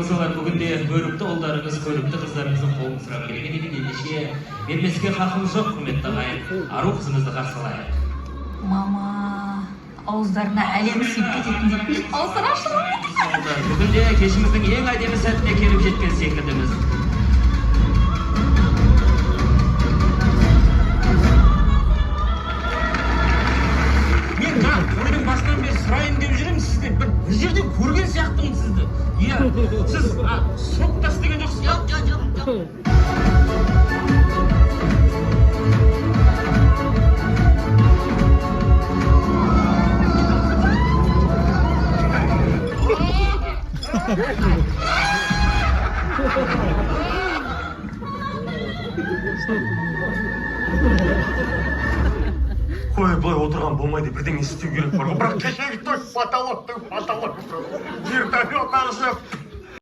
болсалар бүгінде көрікті ұлдарыңыз, көрікті қыздарыңыздың қолын сұрап келген екен. Ендеше бермеске хақымыз жоқ, құрметті ағайын. Ару қызымызды қарсы алайық. Мама, ауыздарына әлем сыйып кететіндей ауыздар ашылып. Бүгінде кешіміздің ең әдемі сәтіне келіп жеткен секілдіміз. Мен тойдың басынан бері сұрайын деп жүремін сізден. Bir жерде көрген сияқтымын сізді. Иә, сіз соттас деген жоқсыз. Жоқ. Қой, былай отырған болмайды, бірдеңе істеу керек бар ғой. Бірақ кешегі той потолоктың вертолет ашып